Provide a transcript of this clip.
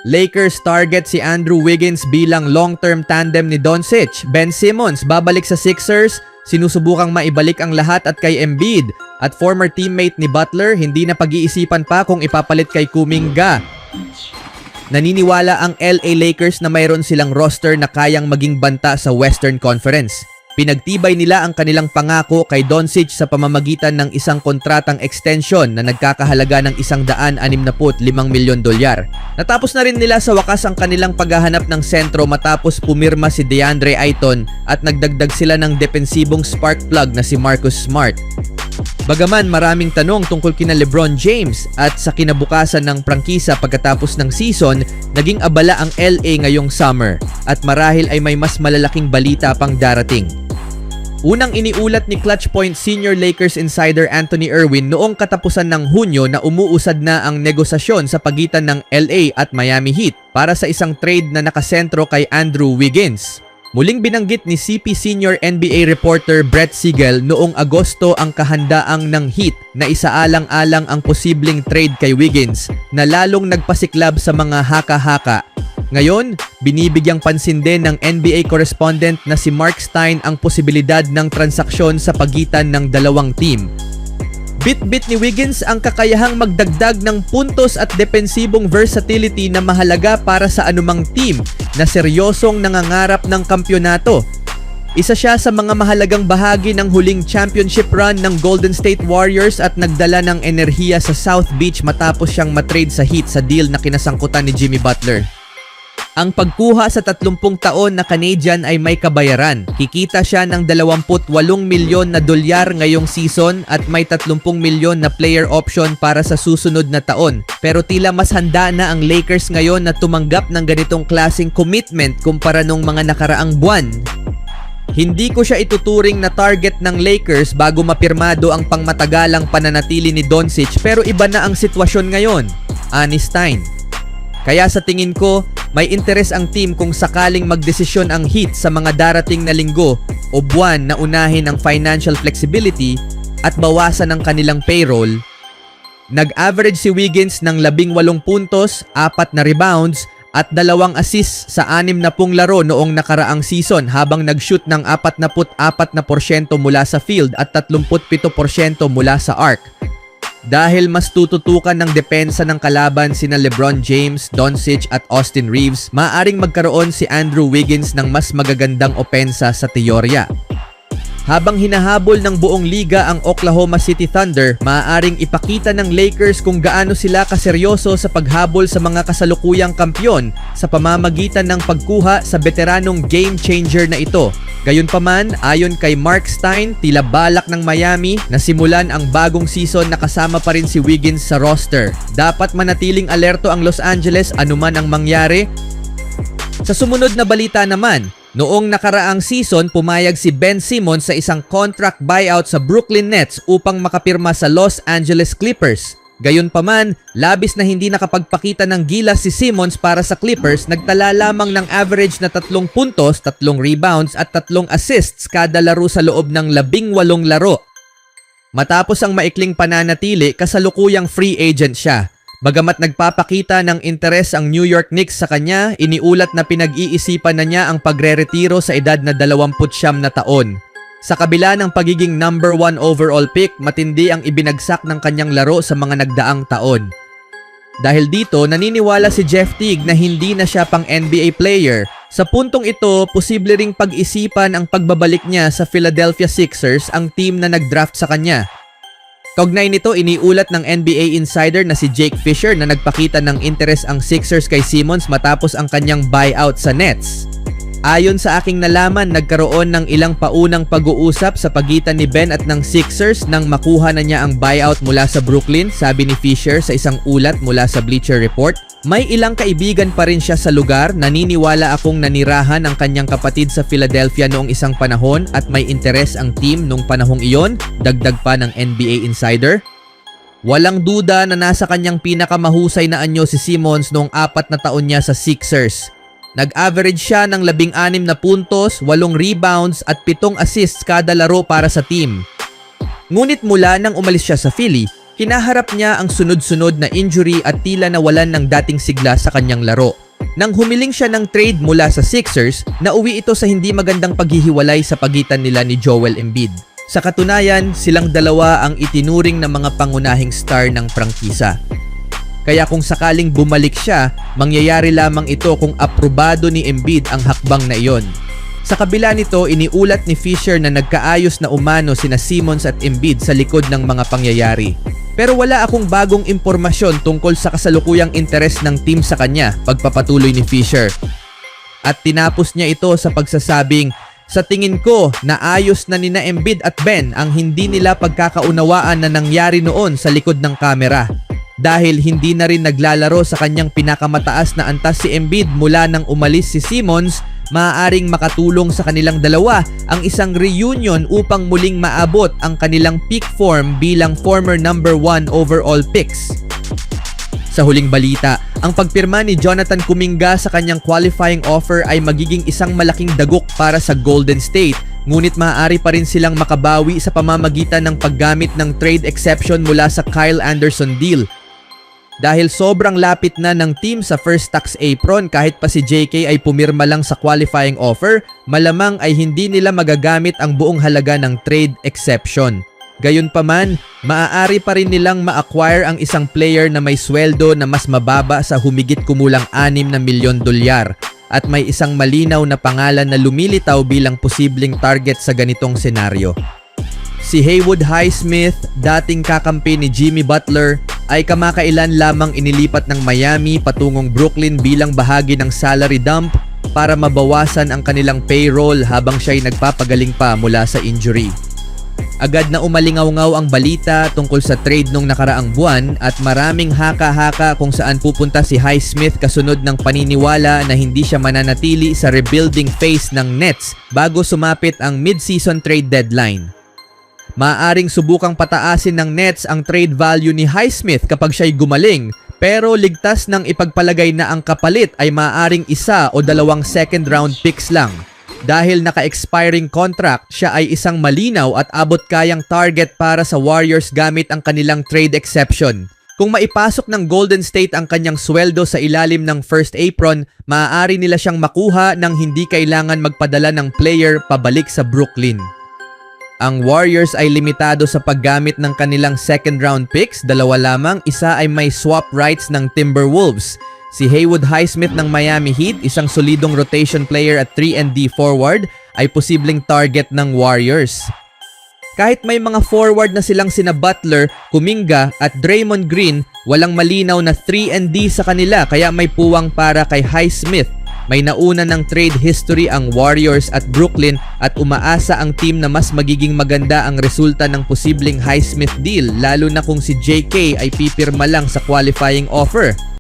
Lakers target si Andrew Wiggins bilang long-term tandem ni Doncic. Ben Simmons babalik sa Sixers, sinusubukang maibalik ang lahat at kay Embiid. At former teammate ni Butler, hindi na pag-iisipan pa kung ipapalit kay Kuminga. Naniniwala ang LA Lakers na mayroon silang roster na kayang maging banta sa Western Conference. Pinagtibay nila ang kanilang pangako kay Doncic sa pamamagitan ng isang kontratang extension na nagkakahalaga ng $165 milyon. Natapos na rin nila sa wakas ang kanilang paghahanap ng sentro matapos pumirma si DeAndre Ayton at nagdagdag sila ng depensibong spark plug na si Marcus Smart. Bagaman maraming tanong tungkol kina LeBron James at sa kinabukasan ng prangkisa pagkatapos ng season, naging abala ang LA ngayong summer at marahil ay may mas malalaking balita pang darating. Unang iniulat ni Clutch Point Senior Lakers insider Anthony Irwin noong katapusan ng Hunyo na umuusad na ang negosasyon sa pagitan ng LA at Miami Heat para sa isang trade na nakasentro kay Andrew Wiggins. Muling binanggit ni CP Senior NBA reporter Brett Siegel noong Agosto ang kahandaang ng Heat na isaalang-alang ang posibleng trade kay Wiggins na lalong nagpasiklab sa mga haka-haka. Ngayon, binibigyang pansin din ng NBA correspondent na si Mark Stein ang posibilidad ng transaksyon sa pagitan ng dalawang team. Bit-bit ni Wiggins ang kakayahang magdagdag ng puntos at depensibong versatility na mahalaga para sa anumang team na seryosong nangangarap ng kampyonato. Isa siya sa mga mahalagang bahagi ng huling championship run ng Golden State Warriors at nagdala ng enerhiya sa South Beach matapos siyang matrade sa Heat sa deal na kinasangkutan ni Jimmy Butler. Ang pagkuha sa 30 taon na Canadian ay may kabayaran. Kikita siya ng $28 milyon ngayong season at may 30 milyon na player option para sa susunod na taon. Pero tila mas handa na ang Lakers ngayon na tumanggap ng ganitong klaseng commitment kumpara nung mga nakaraang buwan. Hindi ko siya ituturing na target ng Lakers bago mapirmado ang pangmatagalang pananatili ni Doncic, pero iba na ang sitwasyon ngayon, ani Stein. Kaya sa tingin ko, may interes ang team kung sakaling magdesisyon ang Heat sa mga darating na linggo o buwan na unahin ang financial flexibility at bawasan ang kanilang payroll. Nag-average si Wiggins ng 18 puntos, 4 na rebounds at 2 assists sa 60 laro noong nakaraang season habang nag-shoot ng 44% mula sa field at 37% mula sa arc. Dahil mas tututukan ng depensa ng kalaban sina LeBron James, Doncic at Austin Reeves, maaaring magkaroon si Andrew Wiggins ng mas magagandang opensa sa teorya. Habang hinahabol ng buong liga ang Oklahoma City Thunder, maaaring ipakita ng Lakers kung gaano sila kaseryoso sa paghabol sa mga kasalukuyang kampyon sa pamamagitan ng pagkuha sa veteranong game changer na ito. Gayunpaman, ayon kay Mark Stein, tila balak ng Miami na simulan ang bagong season na kasama pa rin si Wiggins sa roster. Dapat manatiling alerto ang Los Angeles anuman ang mangyari. Sa sumunod na balita naman, noong nakaraang season, pumayag si Ben Simmons sa isang contract buyout sa Brooklyn Nets upang makapirma sa Los Angeles Clippers. Gayunpaman, labis na hindi nakapagpakita ng gilas si Simmons para sa Clippers, nagtala lamang ng average na 3 puntos, 3 rebounds at 3 assists kada laro sa loob ng 18 laro. Matapos ang maikling pananatili, kasalukuyang free agent siya. Bagamat nagpapakita ng interes ang New York Knicks sa kanya, iniulat na pinag-iisipan na niya ang pagre-retiro sa edad na 29 na taon. Sa kabila ng pagiging number 1 overall pick, matindi ang ibinagsak ng kanyang laro sa mga nagdaang taon. Dahil dito, naniniwala si Jeff Teague na hindi na siya pang NBA player. Sa puntong ito, posible ring pag-isipan ang pagbabalik niya sa Philadelphia Sixers, ang team na nag-draft sa kanya. Kaugnay nito, iniulat ng NBA insider na si Jake Fisher na nagpakita ng interes ang Sixers kay Simmons matapos ang kanyang buyout sa Nets. Ayon sa aking nalaman, nagkaroon ng ilang paunang pag-uusap sa pagitan ni Ben at ng Sixers nang makuha na niya ang buyout mula sa Brooklyn, sabi ni Fisher sa isang ulat mula sa Bleacher Report. May ilang kaibigan pa rin siya sa lugar, naniniwala akong nanirahan ang kanyang kapatid sa Philadelphia noong isang panahon at may interes ang team noong panahong iyon, dagdag pa ng NBA insider. Walang duda na nasa kanyang pinakamahusay na anyo si Simmons noong 4 na taon niya sa Sixers. Nag-average siya ng 16 na puntos, 8 rebounds at 7 assists kada laro para sa team. Ngunit mula nang umalis siya sa Philly, Hinaharap niya ang sunod-sunod na injury at tila nawalan ng dating sigla sa kanyang laro. Nang humiling siya ng trade mula sa Sixers, nauwi ito sa hindi magandang paghihiwalay sa pagitan nila ni Joel Embiid. Sa katunayan, silang dalawa ang itinuring na mga pangunahing star ng prangkisa. Kaya kung sakaling bumalik siya, mangyayari lamang ito kung aprobado ni Embiid ang hakbang na iyon. Sa kabila nito, iniulat ni Fisher na nagkaayos na umano sina Simmons at Embiid sa likod ng mga pangyayari. Pero wala akong bagong impormasyon tungkol sa kasalukuyang interes ng team sa kanya, pagpapatuloy ni Fisher. At tinapos niya ito sa pagsasabing, sa tingin ko, naayos na nina Embiid at Ben ang hindi nila pagkakaunawaan na nangyari noon sa likod ng kamera. Dahil hindi na rin naglalaro sa kanyang pinakamataas na antas si Embiid mula nang umalis si Simmons, maaaring makatulong sa kanilang dalawa ang isang reunion upang muling maabot ang kanilang peak form bilang former number 1 overall picks. Sa huling balita, ang pagpirma ni Jonathan Kuminga sa kanyang qualifying offer ay magiging isang malaking dagok para sa Golden State, ngunit maaari pa rin silang makabawi sa pamamagitan ng paggamit ng trade exception mula sa Kyle Anderson deal. Dahil sobrang lapit na ng team sa first tax apron kahit pa si JK ay pumirma lang sa qualifying offer, malamang ay hindi nila magagamit ang buong halaga ng trade exception. Gayunpaman, maaari pa rin nilang ma-acquire ang isang player na may sweldo na mas mababa sa humigit kumulang $6 na milyon at may isang malinaw na pangalan na lumilitaw bilang posibleng target sa ganitong senaryo. Si Haywood Highsmith, dating kakampi ni Jimmy Butler, ay kamakailan lamang inilipat ng Miami patungong Brooklyn bilang bahagi ng salary dump para mabawasan ang kanilang payroll habang siya'y nagpapagaling pa mula sa injury. Agad na umalingaw-ngaw ang balita tungkol sa trade nung nakaraang buwan at maraming haka-haka kung saan pupunta si Highsmith kasunod ng paniniwala na hindi siya mananatili sa rebuilding phase ng Nets bago sumapit ang mid-season trade deadline. Maaaring subukang pataasin ng Nets ang trade value ni Highsmith kapag siya'y gumaling, pero ligtas ng ipagpalagay na ang kapalit ay maaaring 1 o 2 second round picks lang. Dahil naka-expiring contract, siya ay isang malinaw at abot-kayang target para sa Warriors gamit ang kanilang trade exception. Kung maipasok ng Golden State ang kanyang sweldo sa ilalim ng first apron, maaari nila siyang makuha nang hindi kailangan magpadala ng player pabalik sa Brooklyn. Ang Warriors ay limitado sa paggamit ng kanilang second round picks, 2 lamang, isa ay may swap rights ng Timberwolves. Si Haywood Highsmith ng Miami Heat, isang solidong rotation player at 3-and-D forward, ay posibleng target ng Warriors. Kahit may mga forward na silang sina Butler, Kuminga at Draymond Green, walang malinaw na 3-and-D sa kanila kaya may puwang para kay Highsmith. May nauna ng trade history ang Warriors at Brooklyn at umaasa ang team na mas magiging maganda ang resulta ng posibleng Highsmith deal lalo na kung si JK ay pipirma lang sa qualifying offer.